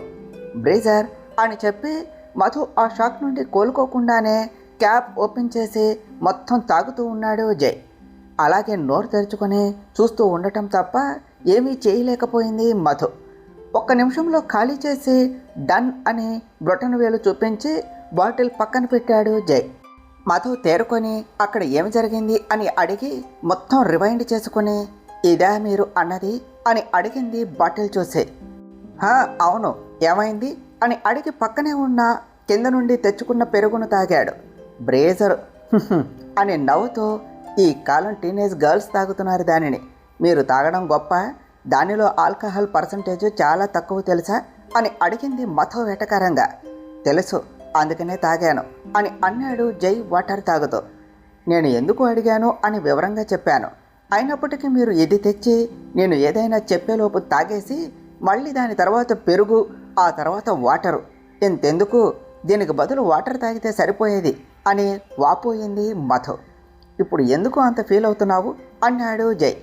బ్రేజర్ అని చెప్పి మధు ఆ షాక్ నుండి కోలుకోకుండానే క్యాప్ ఓపెన్ చేసి మొత్తం తాగుతూ ఉన్నాడు జై. అలాగే నోరు తెరుచుకొని చూస్తూ ఉండటం తప్ప ఏమీ చేయలేకపోయింది మధు. ఒక్క నిమిషంలో ఖాళీ చేసి డన్ అని బ్రొటన్ వేలు చూపించి బాటిల్ పక్కన పెట్టాడు జై. మధు తేరుకొని అక్కడ ఏమి జరిగింది అని అడిగి మొత్తం రివైండ్ చేసుకుని, ఇదా మీరు అన్నది అని అడిగింది బాటిల్ చూసి. అవును, ఏమైంది అని అడిగి పక్కనే ఉన్న కింద నుండి తెచ్చుకున్న పెరుగును తాగాడు. బ్రేజర్ అని నవ్వుతూ, ఈ కాలం టీనేజ్ గర్ల్స్ తాగుతున్నారు దానిని, మీరు తాగడం గొప్ప, దానిలో ఆల్కహాల్ పర్సంటేజ్ చాలా తక్కువ తెలుసా అని అడిగింది మధు వెటకారంగా. తెలుసు, అందుకనే తాగాను అని అన్నాడు జై వాటర్ తాగుతూ. నేను ఎందుకు అడిగాను అని వివరంగా చెప్పాను. అయినప్పటికీ మీరు ఇది తెచ్చి నేను ఏదైనా చెప్పేలోపు తాగేసి మళ్ళీ దాని తర్వాత పెరుగు, ఆ తర్వాత వాటరు, ఇంతెందుకు, దీనికి బదులు వాటర్ తాగితే సరిపోయేది అని వాపోయింది మధు. ఇప్పుడు ఎందుకు అంత ఫీల్ అవుతున్నావు అన్నాడు జై.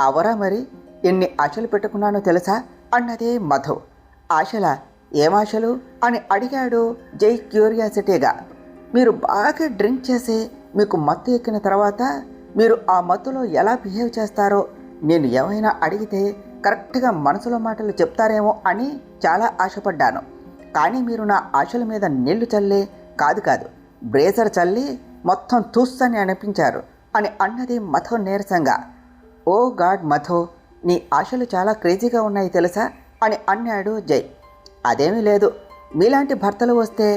అవరా మరి, ఎన్ని ఆశలు పెట్టుకున్నానో తెలుసా అన్నదే మధు. ఆశలా, ఏమాశలు అని అడిగాడు జై క్యూరియాసిటీగా. మీరు బాగా డ్రింక్ చేసి మీకు మత్తు ఎక్కిన తర్వాత మీరు ఆ మత్తులో ఎలా బిహేవ్ చేస్తారో నేను ఏమైనా అడిగితే కరెక్ట్గా మనసులో మాటలు చెప్తారేమో అని చాలా ఆశపడ్డాను. కానీ మీరు నా ఆశల మీద నీళ్లు చల్లి కాదు బ్రేజర్ చల్లి మొత్తం తూస్తని అనిపించారు అని అన్నది మధు నీరసంగా. ఓ గాడ్ మధు, నీ ఆశలు చాలా క్రేజీగా ఉన్నాయి తెలుసా అని అన్నాడు జై. అదేమీ లేదు, మీలాంటి భర్తలు వస్తే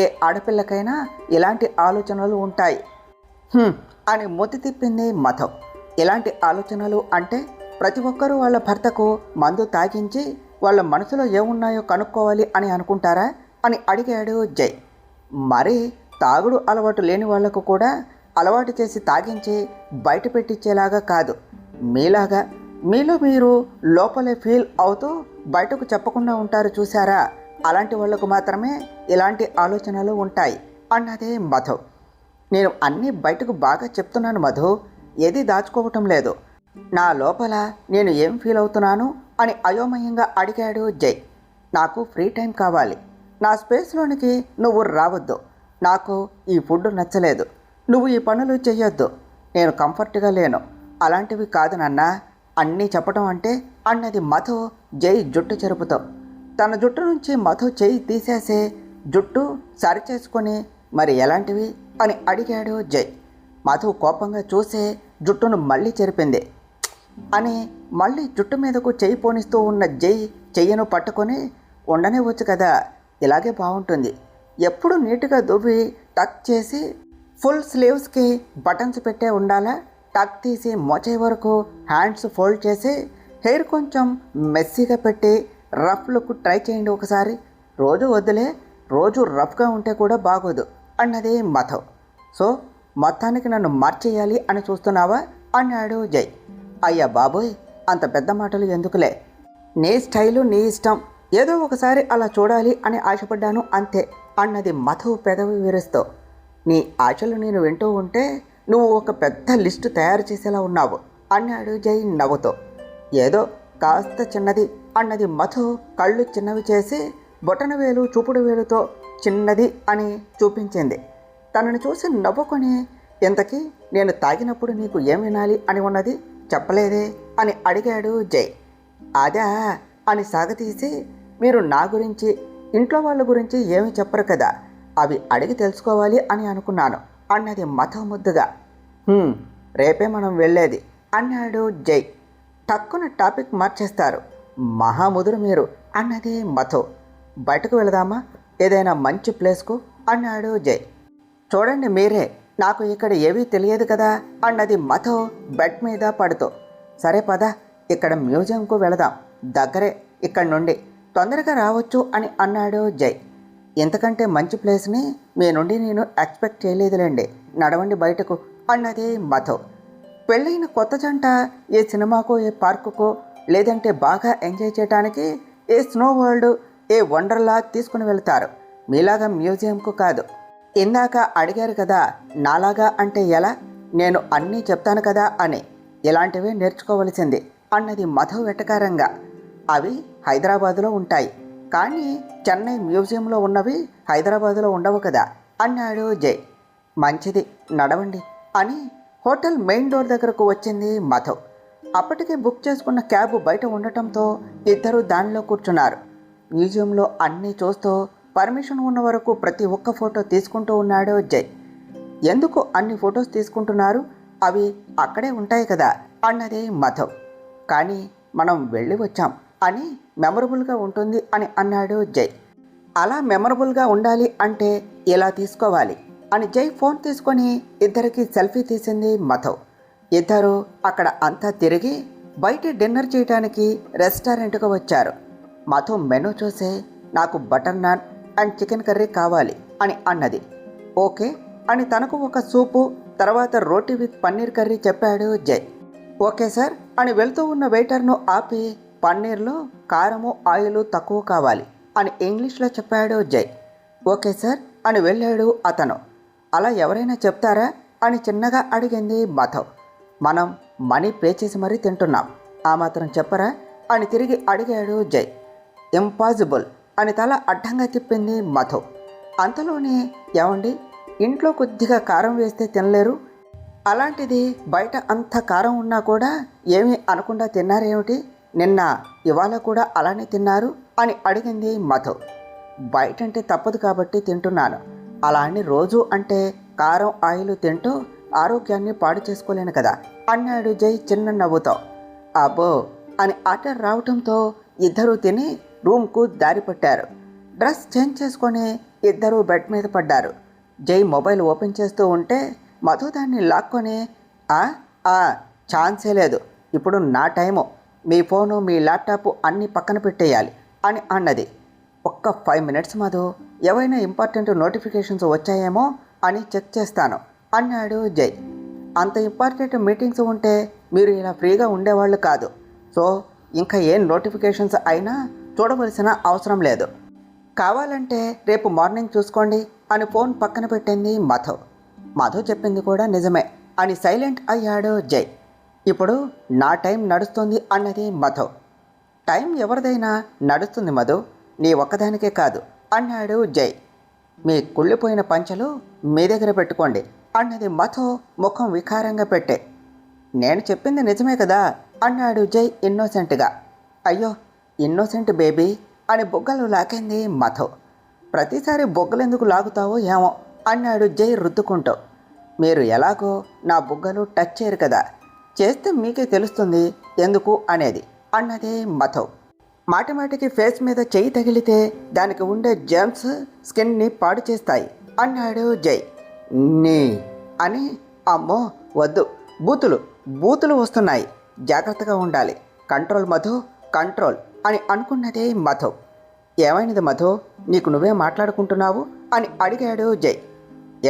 ఏ ఆడపిల్లకైనా ఇలాంటి ఆలోచనలు ఉంటాయి అని మూతి తిప్పింది మధు. ఇలాంటి ఆలోచనలు అంటే ప్రతి ఒక్కరూ వాళ్ళ భర్తకు మందు తాగించి వాళ్ళ మనసులో ఏమున్నాయో కనుక్కోవాలి అని అనుకుంటారా అని అడిగాడు జై. మరి తాగుడు అలవాటు లేని వాళ్లకు కూడా అలవాటు చేసి తాగించి బయట పెట్టించేలాగా కాదు, మీలాగా మీలో మీరు లోపలే ఫీల్ అవుతూ బయటకు చెప్పకుండా ఉంటారు చూసారా, అలాంటి వాళ్లకు మాత్రమే ఇలాంటి ఆలోచనలు ఉంటాయి అన్నదే మధు. నేను అన్నీ బయటకు బాగా చెప్తున్నాను మధు, ఏది దాచుకోవటం లేదు. నా లోపల నేను ఏం ఫీల్ అవుతున్నాను అని అయోమయంగా అడిగాడు జై. నాకు ఫ్రీ టైం కావాలి, నా స్పేస్లోనికి నువ్వు రావద్దు, నాకు ఈ ఫుడ్ నచ్చలేదు, నువ్వు ఈ పనులు చెయ్యొద్దు, నేను కంఫర్ట్గా లేను, అలాంటివి కాదు నాన్న అన్నీ చెప్పటం అంటే అన్నది మధు జై జుట్టు చెరుపుతో. తన జుట్టు నుంచి మధు చేయి తీసేసి జుట్టు సరిచేసుకొని మరి ఎలాంటివి అని అడిగాడు జై. మధు కోపంగా చూసే జుట్టును మళ్ళీ చెరిపింది అని మళ్ళీ జుట్టు మీదకు చెయ్యి పోనిస్తూ ఉన్న జై చెయ్యను పట్టుకొని, ఉండనివ్వచ్చు కదా, ఇలాగే బాగుంటుంది, ఎప్పుడు నీట్గా దువ్వి టక్ చేసి ఫుల్ స్లీవ్స్కి బటన్స్ పెట్టే ఉండాలా, టక్ తీసి మోచే వరకు హ్యాండ్స్ ఫోల్డ్ చేసి హెయిర్ కొంచెం మెస్సీగా పెట్టి రఫ్ లుక్ ట్రై చేయండి ఒకసారి, రోజు వద్దులే, రోజు రఫ్గా ఉంటే కూడా బాగోదు అన్నది మధు. సో మొత్తానికి నన్ను మార్చేయాలి అని చూస్తున్నావా అన్నాడు జై. అయ్యా బాబోయ్, అంత పెద్ద మాటలు ఎందుకులే, నీ స్టైలు నీ ఇష్టం, ఏదో ఒకసారి అలా చూడాలి అని ఆశపడ్డాను అంతే అన్నది మధు పెదవి విరుస్తూ. నీ ఆశలు నేను వింటూ ఉంటే నువ్వు ఒక పెద్ద లిస్టు తయారు చేసేలా ఉన్నావు అన్నాడు జై నవ్వుతో. ఏదో కాస్త చిన్నది అన్నది మధు కళ్ళు చిన్నవి చేసి బొటన వేలు చూపుడు వేలుతో చిన్నది అని చూపించింది. తనను చూసి నవ్వుకొని, ఇంతకీ నేను తాగినప్పుడు నీకు ఏం వినాలి అని ఉన్నది చెప్పలేదే అని అడిగాడు జై. అదా అని సాగతీసి, మీరు నా గురించి ఇంట్లో వాళ్ళ గురించి ఏమీ చెప్పరు కదా, అవి అడిగి తెలుసుకోవాలి అని అనుకున్నాను అన్నది మధు ముద్దుగా. రేపే మనం వెళ్ళేది అన్నాడు జై. టక్కున టాపిక్ మార్చేస్తారు, మహాముదురు మీరు అన్నది మధు. బయటకు వెళదామా ఏదైనా మంచి ప్లేస్కు అన్నాడు జై. చూడండి మీరే, నాకు ఇక్కడ ఏవీ తెలియదు కదా అన్నది మధు బెడ్ మీద పడుతూ. సరే పద, ఇక్కడ మ్యూజియంకు వెళదాం, దగ్గరే ఇక్కడి నుండి, తొందరగా రావచ్చు అని అన్నాడు జై. ఇంతకంటే మంచి ప్లేస్ని మీ నుండి నేను ఎక్స్పెక్ట్ చేయలేదులేండి, నడవండి బయటకు అన్నది మధు. పెళ్ళైన కొత్త జంట ఏ సినిమాకో ఏ పార్కుకో లేదంటే బాగా ఎంజాయ్ చేయడానికి ఏ స్నో వరల్డ్ ఏ వండర్లా తీసుకుని వెళ్తారు, మీలాగా మ్యూజియంకు కాదు. ఇందాక అడిగారు కదా నాలాగా అంటే ఎలా, నేను అన్నీ చెప్తాను కదా అని, ఇలాంటివే నేర్చుకోవలసింది అన్నది మధు వెటకారంగా. అవి హైదరాబాదులో ఉంటాయి, కానీ చెన్నై మ్యూజియంలో ఉన్నవి హైదరాబాదులో ఉండవు కదా అన్నాడు జై. మంచిది నడవండి అని హోటల్ మెయిన్ డోర్ దగ్గరకు వచ్చింది మధు. అప్పటికే బుక్ చేసుకున్న క్యాబ్ బయట ఉండటంతో ఇద్దరు దానిలో కూర్చున్నారు. మ్యూజియంలో అన్నీ చూస్తూ పర్మిషన్ ఉన్న వరకు ప్రతి ఒక్క ఫోటో తీసుకుంటూ ఉన్నాడు జై. ఎందుకు అన్ని ఫొటోస్ తీసుకుంటున్నారు, అవి అక్కడే ఉంటాయి కదా అన్నది మధు. కానీ మనం వెళ్ళి వచ్చాం అని మెమరబుల్గా ఉంటుంది అని అన్నాడు జై. అలా మెమరబుల్గా ఉండాలి అంటే ఇలా తీసుకోవాలి అని జై ఫోన్ తీసుకొని ఇద్దరికి సెల్ఫీ తీసింది మధు. ఇద్దరు అక్కడ అంతా తిరిగి బయట డిన్నర్ చేయడానికి రెస్టారెంట్కి వచ్చారు. మధు మెనూ చూసి, నాకు butter non and chicken curry కావాలి అని అన్నది. ఓకే అని తనకు ఒక సూపు తర్వాత రోటీ విత్ పన్నీర్ కర్రీ చెప్పాడు జై. ఓకే సార్ అని వెళ్తూ ఉన్న వెయిటర్ను ఆపి, పన్నీర్లో కారము ఆయిల్ తక్కువ కావాలి అని ఇంగ్లీష్లో చెప్పాడు జై. ఓకే సార్ అని వెళ్ళాడు అతను. అలా ఎవరైనా చెప్తారా అని చిన్నగా అడిగింది మధు. మనం మనీ పే చేసి మరీ తింటున్నాం, ఆ మాత్రం చెప్పరా అని తిరిగి అడిగాడు జై. ఇంపాసిబుల్ అని తల అడ్డంగా తిప్పింది మధు. అంతలోనే, ఏమండి ఇంట్లో కొద్దిగా కారం వేస్తే తినలేరు, అలాంటిది బయట అంత కారం ఉన్నా కూడా ఏమీ అనకుండా తిన్నారేమిటి, నిన్న ఇవాళ కూడా అలానే తిన్నారు అని అడిగింది మధు. బయటంటే తప్పదు కాబట్టి తింటున్నాను, అలా అని రోజు అంటే కారం ఆయిల్ తింటూ ఆరోగ్యాన్ని పాడు చేసుకోలేను కదా అన్నాడు జై చిన్న నవ్వుతో. అబ్బో అని ఆర్డర్ రావటంతో ఇద్దరూ తిని రూమ్కు దారి పట్టారు. డ్రెస్ చేంజ్ చేసుకొని ఇద్దరూ బెడ్ మీద పడ్డారు. జై మొబైల్ ఓపెన్ చేస్తూ ఉంటే మధు దాన్ని లాక్కొని, ఛాన్సే లేదు, ఇప్పుడు నా టైము, మీ ఫోను మీ ల్యాప్టాప్ అన్నీ పక్కన పెట్టేయాలి అని అన్నది. ఒక్క 5 minutes మధు, ఏవైనా ఇంపార్టెంట్ నోటిఫికేషన్స్ వచ్చాయేమో అని చెక్ చేస్తాను అన్నాడు జై. అంత ఇంపార్టెంట్ మీటింగ్స్ ఉంటే మీరు ఇలా ఫ్రీగా ఉండేవాళ్ళు కాదు, సో ఇంకా ఏం నోటిఫికేషన్స్ అయినా చూడవలసిన అవసరం లేదు, కావాలంటే రేపు మార్నింగ్ చూసుకోండి అని ఫోన్ పక్కన పెట్టింది మధు. మధు చెప్పింది కూడా నిజమే అని సైలెంట్ అయ్యాడు జై. ఇప్పుడు నా టైం నడుస్తుంది అన్నది మధు. టైం ఎవరిదైనా నడుస్తుంది మధు, నీ ఒక్కదానికే కాదు అన్నాడు జై. మీ కుళ్ళిపోయిన పంచలు మీ దగ్గర పెట్టుకోండి అన్నది మధు ముఖం వికారంగా పెట్టే. నేను చెప్పింది నిజమే కదా అన్నాడు జై ఇన్నోసెంట్గా. అయ్యో ఇన్నోసెంట్ బేబీ అని బుగ్గలు లాకింది మధు. ప్రతిసారి బొగ్గలెందుకు లాగుతావో ఏమో అన్నాడు జై రుద్దుకుంటూ. మీరు ఎలాగో నా బుగ్గలు టచ్ చేయరు కదా, చేస్తే మీకే తెలుస్తుంది ఎందుకు అనేది అన్నదే మధు. మాటిమాటికి ఫేస్ మీద చెయ్యి తగిలితే దానికి ఉండే జెర్మ్స్ స్కిన్ని పాడు చేస్తాయి అన్నాడు జై. నీ అని అమ్మో వద్దు, బూతులు వస్తున్నాయి, జాగ్రత్తగా ఉండాలి, కంట్రోల్ మధు కంట్రోల్ అని అనుకున్నదే మధు. ఏమైనది మధు, నీకు నువ్వే మాట్లాడుకుంటున్నావు అని అడిగాడు జై.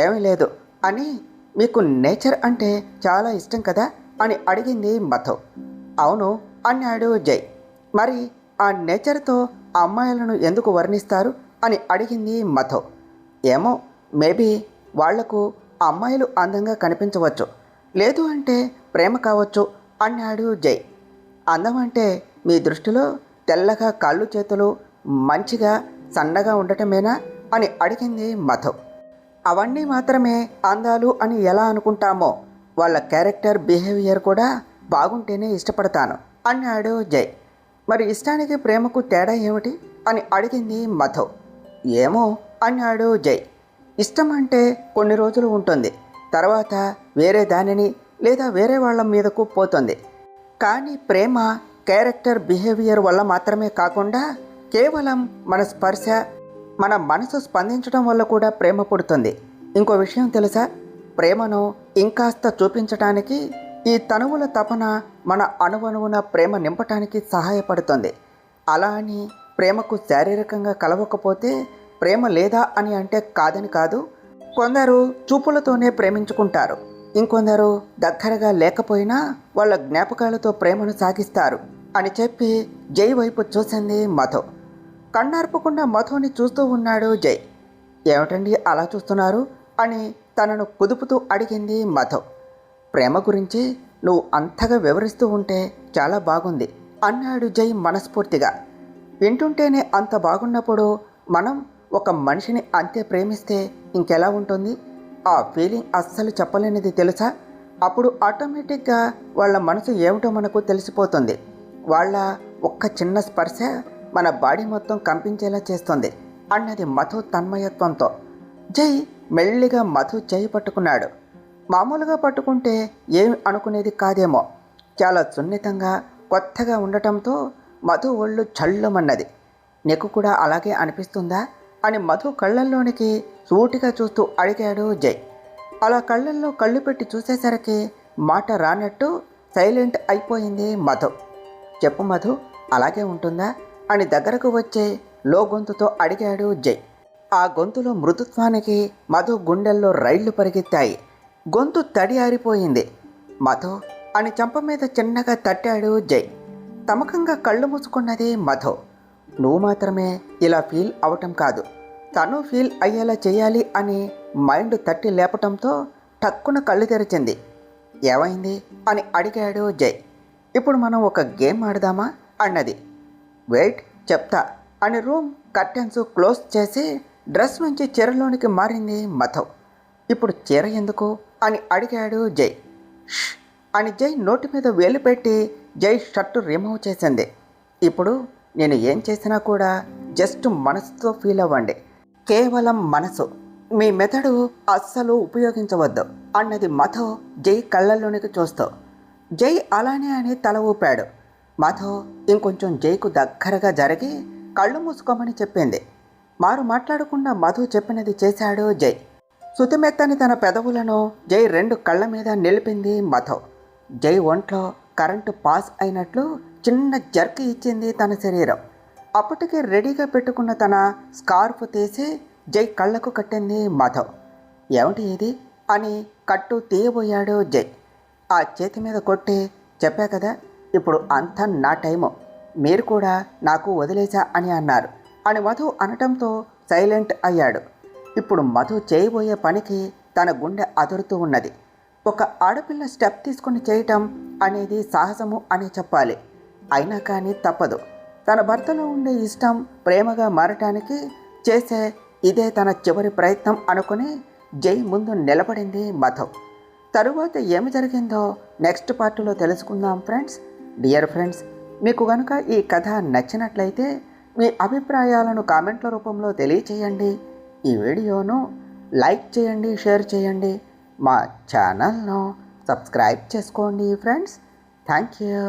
ఏమీ లేదు అని, మీకు నేచర్ అంటే చాలా ఇష్టం కదా అని అడిగింది మధు. అవును అన్నాడు జై. మరి ఆ నేచర్తో అమ్మాయిలను ఎందుకు వర్ణిస్తారు అని అడిగింది మధు. ఏమో, మేబీ వాళ్లకు అమ్మాయిలు అందంగా కనిపించవచ్చు, లేదు అంటే ప్రేమ కావచ్చు అన్నాడు జై. అందం అంటే మీ దృష్టిలో తెల్లగా కాళ్ళు చేతులు మంచిగా సన్నగా ఉండటమేనా అని అడిగింది మధు. అవన్నీ మాత్రమే అందాలు అని ఎలా అనుకుంటామో, వాళ్ళ క్యారెక్టర్ బిహేవియర్ కూడా బాగుంటేనే ఇష్టపడతాను అన్నాడు జై. మరి ఇష్టానికి ప్రేమకు తేడా ఏమిటి అని అడిగింది మధు. ఏమో అన్నాడు జై. ఇష్టం అంటే కొన్ని రోజులు ఉంటుంది, తర్వాత వేరే దానిని లేదా వేరే వాళ్ళ మీదకు పోతుంది. కానీ ప్రేమ క్యారెక్టర్ బిహేవియర్ వల్ల మాత్రమే కాకుండా కేవలం మన స్పర్శ, మన మనసు స్పందించడం వల్ల కూడా ప్రేమ పుడుతుంది. ఇంకో విషయం తెలుసా, ప్రేమను ఇంకాస్త చూపించటానికి ఈ తనువుల తపన మన అణువణువున ప్రేమ నింపటానికి సహాయపడుతుంది. అలా అని ప్రేమకు శారీరకంగా కలవకపోతే ప్రేమ లేదా అని అంటే కాదని కాదు. కొందరు చూపులతోనే ప్రేమించుకుంటారు, ఇంకొందరు దగ్గరగా లేకపోయినా వాళ్ళ జ్ఞాపకాలతో ప్రేమను సాగిస్తారు అని చెప్పి జై వైపు చూసింది మధు. కన్నార్పకుండా మధుని చూస్తూ ఉన్నాడు జై. ఏమిటండి అలా చూస్తున్నారు అని తనను కుదుపుతూ అడిగింది మధు. ప్రేమ గురించి నువ్వు అంతగా వివరిస్తూ ఉంటే చాలా బాగుంది అన్నాడు జై మనస్ఫూర్తిగా. వింటుంటేనే అంత బాగున్నప్పుడు మనం ఒక మనిషిని అంతే ప్రేమిస్తే ఇంకెలా ఉంటుంది? ఆ ఫీలింగ్ అస్సలు చెప్పలేనిది తెలుసా. అప్పుడు ఆటోమేటిక్గా వాళ్ళ మనసు ఏమిటో మనకు తెలిసిపోతుంది. వాళ్ళ ఒక్క చిన్న స్పర్శ మన బాడీ మొత్తం కంపించేలా చేస్తుంది అన్నది మధు తన్మయత్వంతో. జై మెల్లిగా మధు చేయి పట్టుకున్నాడు. మామూలుగా పట్టుకుంటే ఏమి అనుకునేది కాదేమో, చాలా సున్నితంగా కొత్తగా ఉండటంతో మధు ఒళ్ళు చల్లుమన్నది. నీకు కూడా అలాగే అనిపిస్తుందా అని మధు కళ్ళల్లోనికి సూటిగా చూస్తూ అడిగాడు జై. అలా కళ్ళల్లో కళ్ళు పెట్టి చూసేసరికి మాట రానట్టు సైలెంట్ అయిపోయింది మధు. చెప్పు మధు, అలాగే ఉంటుందా అని దగ్గరకు వచ్చే లో గొంతుతో అడిగాడు జై. ఆ గొంతులో మృదుత్వానికి మధు గుండెల్లో రైళ్లు పరిగెత్తాయి. గొంతు తడి ఆరిపోయింది. మధు అని చెంప మీద చిన్నగా తట్టాడు జై. తమకంగా కళ్ళు మూసుకున్నది మధు. నువ్వు మాత్రమే ఇలా ఫీల్ అవటం కాదు, తను ఫీల్ అయ్యేలా చేయాలి అని మైండ్ తట్టి లేపటంతో టక్కున కళ్ళు తెరిచింది. ఏమైంది అని అడిగాడు జై. ఇప్పుడు మనం ఒక గేమ్ ఆడదామా అన్నది. వెయిట్ చెప్తా అని రూమ్ కర్టెన్స్ క్లోజ్ చేసి డ్రెస్ నుంచి చీరలోనికి మారింది మధు. ఇప్పుడు చీర ఎందుకు అని అడిగాడు జై. ష్ అని జై నోటి మీద వేలు పెట్టి జై షర్టు రిమూవ్ చేసింది. ఇప్పుడు నేను ఏం చేసినా కూడా జస్ట్ మనసుతో ఫీల్ అవ్వండి, కేవలం మనసు, మీ మెదడు అస్సలు ఉపయోగించవద్దు అన్నది మధు జై కళ్ళల్లోనికి చూస్తూ. జై అలానే అని తల ఊపాడు. మధు ఇంకొంచెం జైకు దగ్గరగా జరిగి కళ్ళు మూసుకోమని చెప్పింది. మారు మాట్లాడకుండా మధు చెప్పినది చేశాడు జై. సుతిమెత్తని తన పెదవులను జై రెండు కళ్ళ మీద నిలిపింది మధు. జై ఒంట్లో కరెంటు పాస్ అయినట్లు చిన్న జర్క్ ఇచ్చింది తన శరీరం. అప్పటికే రెడీగా పెట్టుకున్న తన స్కార్ఫ్ తీసి జై కళ్ళకు కట్టింది మధు. ఏమిటి ఇది అని కట్టు తీయబోయాడు జై. ఆ చేతి మీద కొట్టి, చెప్పా కదా ఇప్పుడు అంతా నా టైము, మీరు కూడా నాకు వదిలేసా అని అన్నారు అని మధు అనటంతో సైలెంట్ అయ్యాడు. ఇప్పుడు మధు చేయబోయే పనికి తన గుండె అదురుతూ ఉన్నది. ఒక ఆడపిల్ల స్టెప్ తీసుకుని చేయటం అనేది సాహసము అని చెప్పాలి. అయినా కానీ తప్పదు. తన భర్తలో ఉండే ఇష్టం ప్రేమగా మారటానికి చేసే ఇదే తన చివరి ప్రయత్నం అనుకుని జై ముందు నిలబడింది మధు. తరువాత ఏమి జరిగిందో నెక్స్ట్ పార్ట్లో తెలుసుకుందాం ఫ్రెండ్స్. డియర్ ఫ్రెండ్స్, మీకు కనుక ఈ కథ నచ్చినట్లయితే మీ అభిప్రాయాలను కామెంట్ల రూపంలో తెలియచేయండి. ఈ వీడియోను లైక్ చేయండి, షేర్ చేయండి. మా ఛానల్ను సబ్స్క్రైబ్ చేసుకోండి ఫ్రెండ్స్. Thank you.